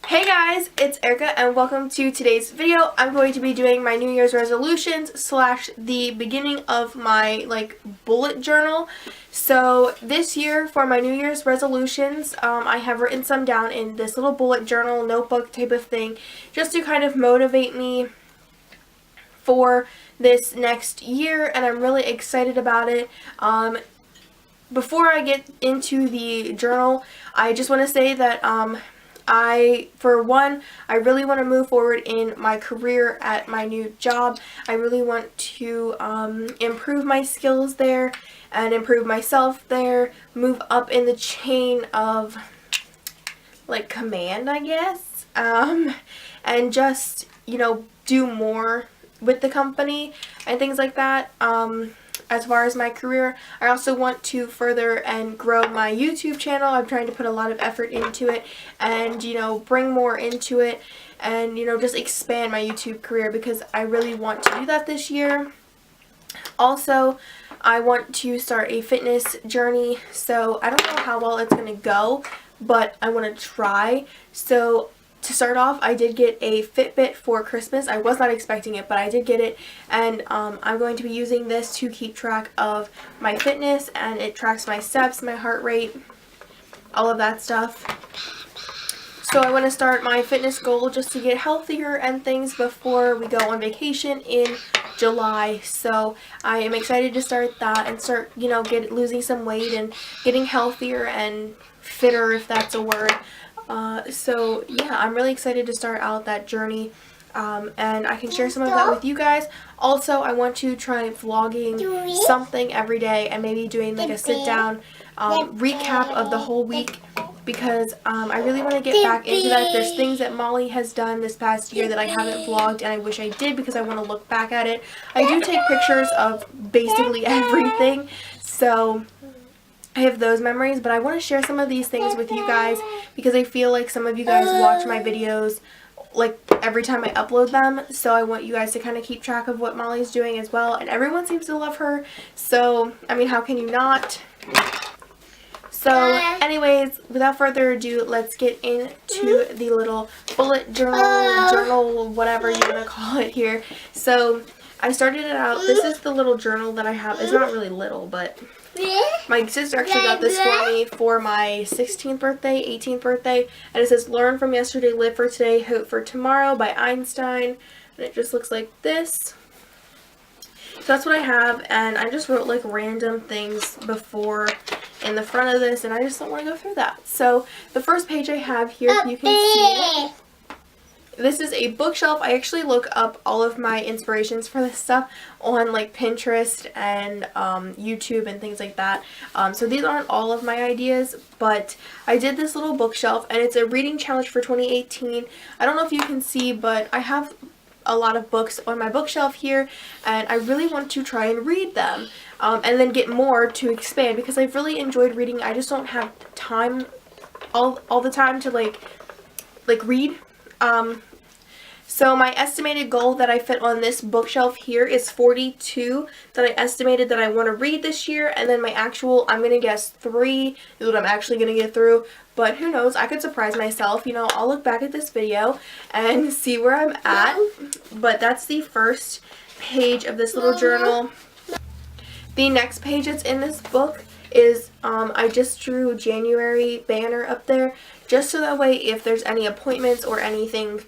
Hey guys, it's Erica and welcome to today's video. I'm going to be doing my New Year's resolutions / the beginning of my bullet journal. So this year for my New Year's resolutions, I have written some down in this little bullet journal notebook type of thing just to kind of motivate me for this next year, and I'm really excited about it. Before I get into the journal, I just want to say that for one, I really want to move forward in my career at my new job. I really want to improve my skills there and improve myself there, move up in the chain of command, I guess, and just, do more with the company and things like that. As far as my career, I also want to further and grow my YouTube channel. I'm trying to put a lot of effort into it and, bring more into it and, just expand my YouTube career because I really want to do that this year. Also, I want to start a fitness journey, so I don't know how well it's going to go, but I want to try. So to start off, I did get a Fitbit for Christmas. I was not expecting it, but I did get it, and I'm going to be using this to keep track of my fitness, and it tracks my steps, my heart rate, all of that stuff. So I want to start my fitness goal just to get healthier and things before we go on vacation in July. So I am excited to start that and start, losing some weight and getting healthier and fitter, if that's a word. So yeah, I'm really excited to start out that journey, and I can share some of that with you guys. Also, I want to try vlogging something every day and maybe doing a sit down recap of the whole week, because I really want to get back into that. There's things that Molly has done this past year that I haven't vlogged, and I wish I did because I want to look back at it. I do take pictures of basically everything, so I have those memories, but I want to share some of these things with you guys because I feel like some of you guys watch my videos every time I upload them, so I want you guys to kind of keep track of what Molly's doing as well, and everyone seems to love her, so I mean, how can you not? So anyways, without further ado, let's get into the little bullet journal, whatever you want to call it here. So I started it out. This is the little journal that I have. It's not really little, but my sister actually got this for me for my 16th birthday, 18th birthday, and it says, "Learn from yesterday, live for today, hope for tomorrow" by Einstein, and it just looks like this. So that's what I have, and I just wrote random things before in the front of this, and I just don't want to go through that. So the first page I have here, you can see, this is a bookshelf. I actually look up all of my inspirations for this stuff on Pinterest and YouTube and things like that. So these aren't all of my ideas, but I did this little bookshelf, and it's a reading challenge for 2018. I don't know if you can see, but I have a lot of books on my bookshelf here, and I really want to try and read them and then get more to expand because I've really enjoyed reading. I just don't have time all the time to read. So my estimated goal that I fit on this bookshelf here is 42 that I estimated that I want to read this year, and then my actual, I'm going to guess 3 is what I'm actually going to get through, but who knows, I could surprise myself. I'll look back at this video and see where I'm at, but that's the first page of this little journal. The next page that's in this book is, I just drew January banner up there, just so that way if there's any appointments or anything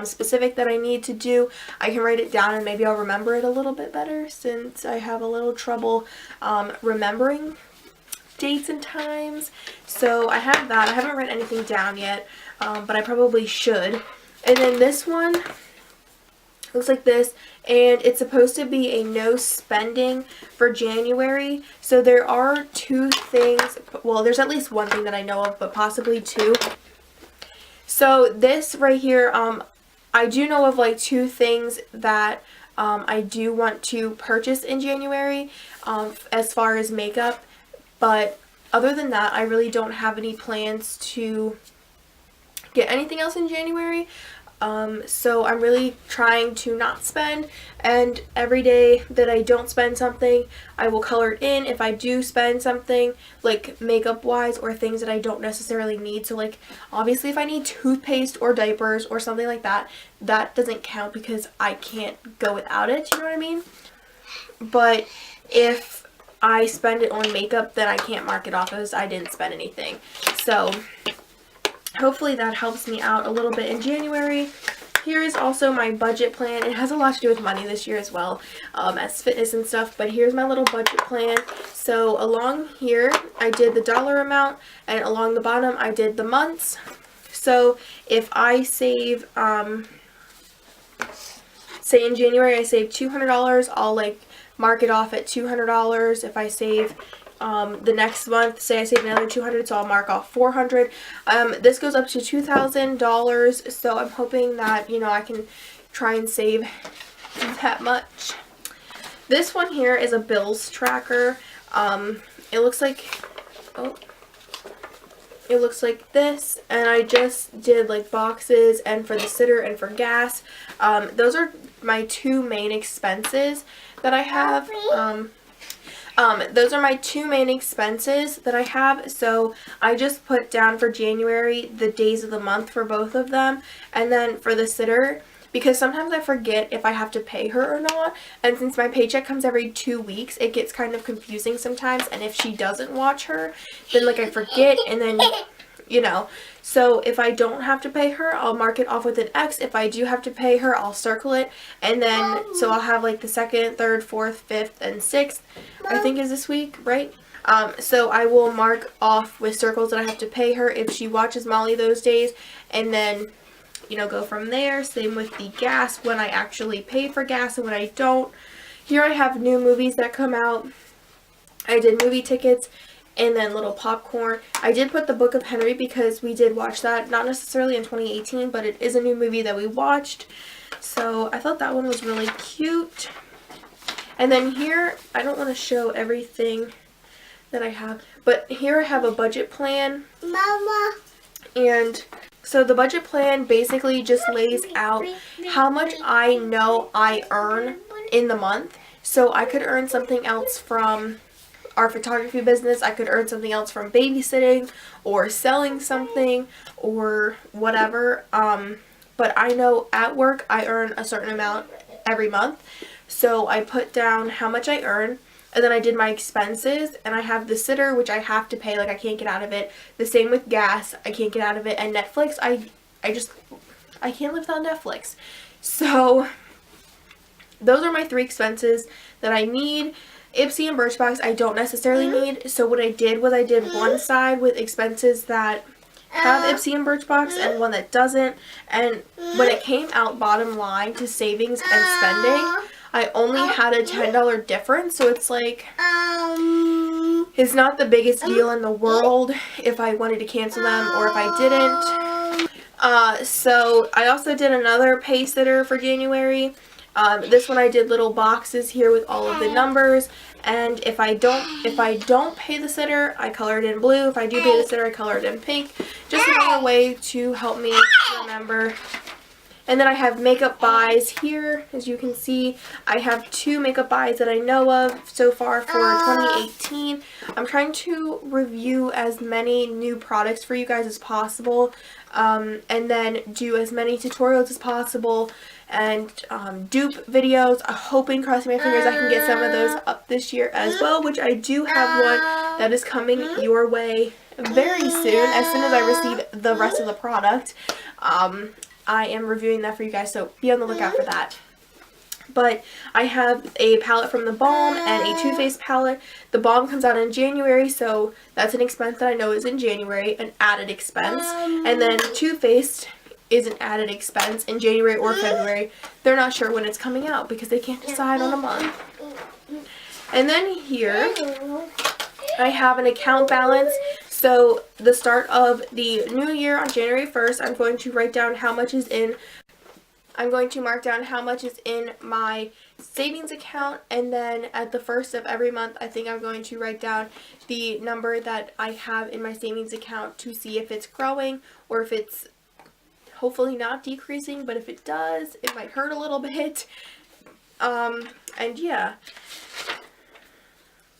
specific that I need to do, I can write it down and maybe I'll remember it a little bit better, since I have a little trouble remembering dates and times. So I have that. I haven't written anything down yet, but I probably should. And then this one looks like this, and it's supposed to be a no spending for January. So there are 2 things, well, there's at least 1 thing that I know of, but possibly 2. So this right here, I do know of 2 things that I do want to purchase in January as far as makeup, but other than that, I really don't have any plans to get anything else in January. So I'm really trying to not spend, and every day that I don't spend something, I will color it in. If I do spend something, like makeup wise or things that I don't necessarily need, so like obviously if I need toothpaste or diapers or something like that, that doesn't count because I can't go without it, you know what I mean? But if I spend it on makeup, then I can't mark it off as I didn't spend anything. So hopefully that helps me out a little bit in January. Here is also my budget plan. It has a lot to do with money this year as well, as fitness and stuff, but here's my little budget plan. So along here, I did the dollar amount, and along the bottom, I did the months. So if I save, say in January, I saved $200, I'll like mark it off at $200. If I save the next month, say I save another $200, so I'll mark off $400. This goes up to $2,000, so I'm hoping that, you know, I can try and save that much. This one here is a bills tracker. It looks like, it looks like this, and I just did like boxes and for the sitter and for gas. Those are my two main expenses that I have. Those are my two main expenses that I have, so I just put down for January the days of the month for both of them, and then for the sitter, because sometimes I forget if I have to pay her or not, and since my paycheck comes every 2 weeks, it gets kind of confusing sometimes, and if she doesn't watch her, then like I forget, and then, you know, so if I don't have to pay her, I'll mark it off with an X. If I do have to pay her, I'll circle it, and then, so I'll have like the 2nd, 3rd, 4th, 5th, and 6th, I think is this week, right? So I will mark off with circles that I have to pay her if she watches Molly those days, and then, you know, go from there. Same with the gas, when I actually pay for gas and when I don't. Here I have new movies that come out. I did movie tickets and then little popcorn. I did put the Book of Henry because we did watch that, not necessarily in 2018, but it is a new movie that we watched. So I thought that one was really cute. And then here, I don't want to show everything that I have, but here I have a budget plan. Mama. And so the budget plan basically just lays out how much I know I earn in the month. So I could earn something else from our photography business, I could earn something else from babysitting or selling something or whatever. But I know at work I earn a certain amount every month. So I put down how much I earn, and then I did my expenses, and I have the sitter, which I have to pay, like I can't get out of it. The same with gas, I can't get out of it. And Netflix, I can't live without Netflix. So those are my 3 expenses that I need. Ipsy and Birchbox I don't necessarily need, so what I did was I did one side with expenses that have Ipsy and Birchbox and one that doesn't, and when it came out bottom line to savings and spending, I only had a $10 difference, so it's like, it's not the biggest deal in the world if I wanted to cancel them or if I didn't. So I also did another pay sitter for January. This one I did little boxes here with all of the numbers, and if I don't pay the sitter, I color it in blue. If I do pay the sitter, I color it in pink. Just another way to help me remember. And then I have makeup buys here. As you can see, I have 2 makeup buys that I know of so far for 2018. I'm trying to review as many new products for you guys as possible, and then do as many tutorials as possible, and dupe videos. I'm hoping, crossing my fingers, I can get some of those up this year as well, which I do have one that is coming your way very soon as I receive the rest of the product. I am reviewing that for you guys, so be on the lookout for that. But I have a palette from The Balm and a Too Faced palette. The Balm comes out in January, so that's an expense that I know is in January, an added expense. And then Too Faced is an added expense in January or February. They're not sure when it's coming out because they can't decide on a month. And then here I have an account balance. So the start of the new year on January 1st, I'm going to write down how much is in, I'm going to mark down how much is in my savings account, and then at the first of every month, I think I'm going to write down the number that I have in my savings account to see if it's growing or if it's hopefully not decreasing, but if it does, it might hurt a little bit. And yeah,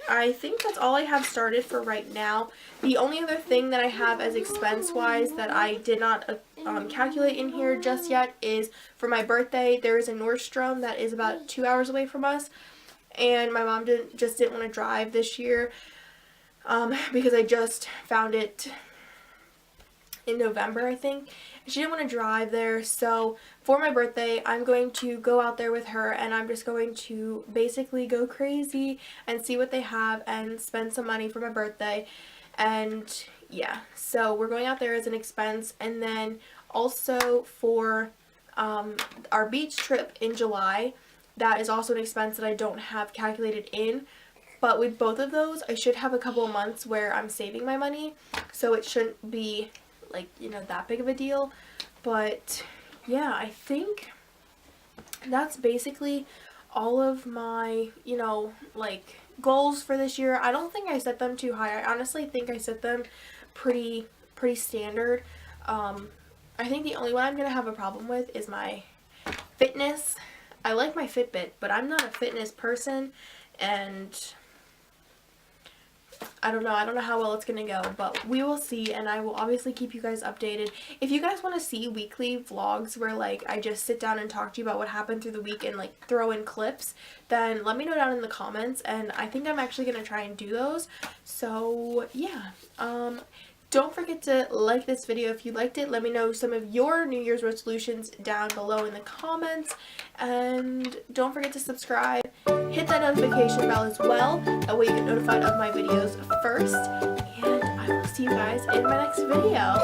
I think that's all I have started for right now. The only other thing that I have as expense-wise that I did not calculate in here just yet is for my birthday. There is a Nordstrom that is about 2 hours away from us, and my mom didn't want to drive this year because I just found it in November, I think. She didn't want to drive there, so for my birthday, I'm going to go out there with her, and I'm just going to basically go crazy and see what they have and spend some money for my birthday. And yeah, so we're going out there as an expense. And then also for our beach trip in July, that is also an expense that I don't have calculated in. But with both of those, I should have a couple of months where I'm saving my money, so it shouldn't be like, you know, that big of a deal. But yeah, I think that's basically all of my, you know, like, goals for this year. I don't think I set them too high. I honestly think I set them pretty standard. I think the only one I'm gonna have a problem with is my fitness. I like my Fitbit, but I'm not a fitness person, and I don't know how well it's going to go, but we will see, and I will obviously keep you guys updated. If you guys want to see weekly vlogs where, like, I just sit down and talk to you about what happened through the week and, like, throw in clips, then let me know down in the comments, and I think I'm actually going to try and do those. So, yeah. Don't forget to like this video if you liked it. Let me know some of your New Year's resolutions down below in the comments. And don't forget to subscribe. Hit that notification bell as well. That way you get notified of my videos first. And I will see you guys in my next video.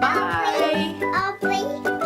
Bye!